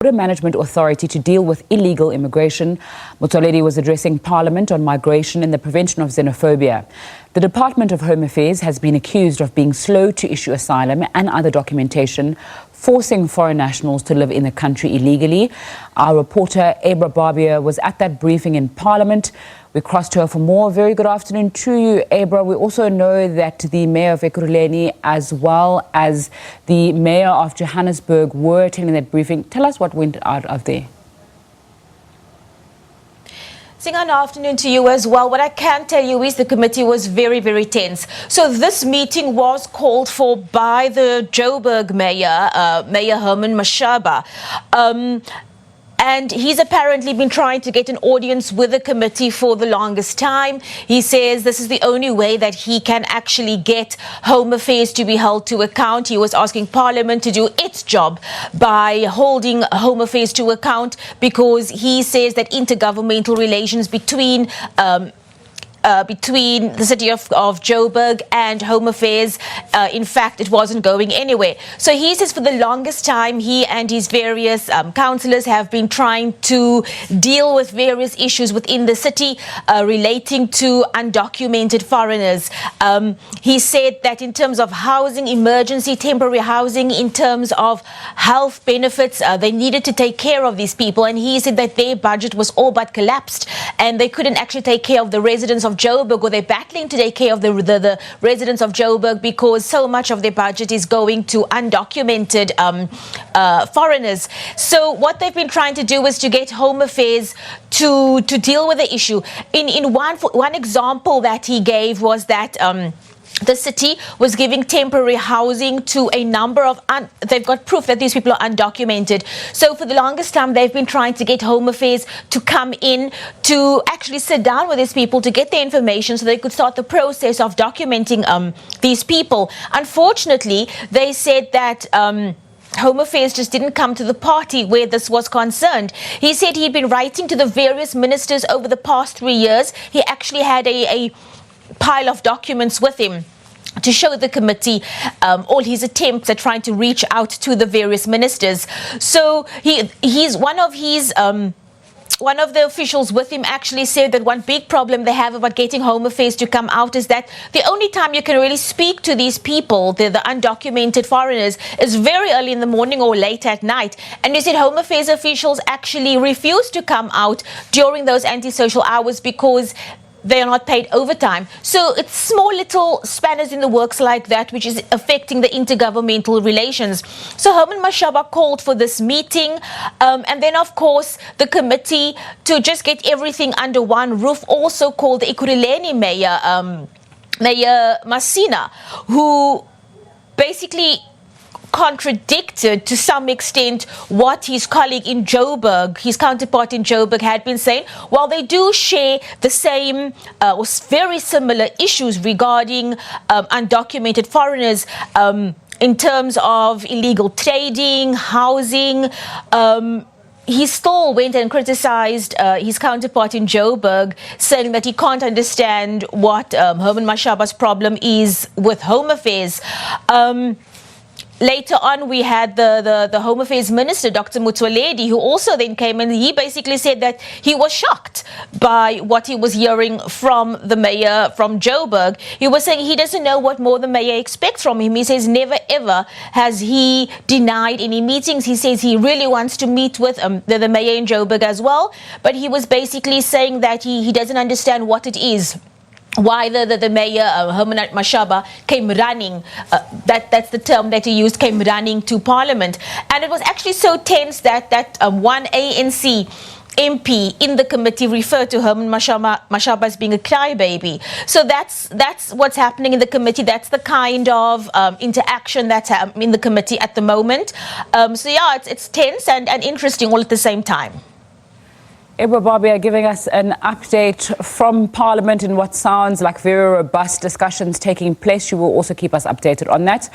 Border Management Authority to deal with illegal immigration. Motsoaledi was addressing Parliament on migration and the prevention of xenophobia. The Department of Home Affairs has been accused of being slow to issue asylum and other documentation, forcing foreign nationals to live in the country illegally. Our reporter Abra Barbier was at that briefing in Parliament. We crossed to her for more. Very good afternoon to you, Abra. We also know that the Mayor of Ekurhuleni as well as the Mayor of Johannesburg were attending that briefing. Tell us what went out of there. Good afternoon to you as well. What I can tell you is the committee was very, very tense. So this meeting was called for by the Joburg Mayor, Mayor Aaron Motsoaledi. And he's apparently been trying to get an audience with the committee for the longest time. He says this is the only way that he can actually get Home Affairs to be held to account. He was asking Parliament to do its job by holding Home Affairs to account, because he says that intergovernmental relations between the city of Joburg and Home Affairs, in fact, it wasn't going anywhere. So he says for the longest time, he and his various councillors have been trying to deal with various issues within the city relating to undocumented foreigners. He said that in terms of housing, emergency temporary housing, in terms of health benefits, they needed to take care of these people. And he said that their budget was all but collapsed and they couldn't actually take care of the residents of Joburg, or they're battling to take care of the residents of Joburg because so much of their budget is going to undocumented foreigners. So what they've been trying to do is to get Home Affairs to deal with the issue. In one example that he gave was that the city was giving temporary housing to a number of, they've got proof that these people are undocumented. So for the longest time, they've been trying to get Home Affairs to come in to actually sit down with these people to get their information so they could start the process of documenting these people. Unfortunately, they said that Home Affairs just didn't come to the party where this was concerned. He said he'd been writing to the various ministers over the past 3 years. He actually had a pile of documents with him to show the committee all his attempts at trying to reach out to the various ministers. So he's one of the officials with him actually said that one big problem they have about getting Home Affairs to come out is that the only time you can really speak to these people, the undocumented foreigners, is very early in the morning or late at night. And he said Home Affairs officials actually refuse to come out during those antisocial hours because they are not paid overtime. So it's small little spanners in the works like that which is affecting the intergovernmental relations. So Aaron Motsoaledi called for this meeting, and then of course the committee, to just get everything under one roof, also called the Ekurhuleni Mayor, Mayor Masina, who basically contradicted to some extent what his colleague in Joburg, his counterpart in Joburg, had been saying. While they do share the same or very similar issues regarding undocumented foreigners in terms of illegal trading, housing, he still went and criticized his counterpart in Joburg, saying that he can't understand what Aaron Motsoaledi's problem is with Home Affairs. Later on, we had the Home Affairs Minister, Dr. Motsoaledi, who also then came and he basically said that he was shocked by what he was hearing from the mayor from Joburg. He was saying he doesn't know what more the mayor expects from him. He says never ever has he denied any meetings. He says he really wants to meet with the mayor in Joburg as well. But he was basically saying that he doesn't understand what it is, why the mayor, Aaron Motsoaledi, came running, that's the term that he used, came running to Parliament. And it was actually so tense that one ANC MP in the committee referred to Aaron Motsoaledi as being a crybaby. So that's what's happening in the committee. That's the kind of interaction that's happening in the committee at the moment. So yeah, it's tense and interesting all at the same time. Abra Barbier giving us an update from Parliament in what sounds like very robust discussions taking place. You will also keep us updated on that.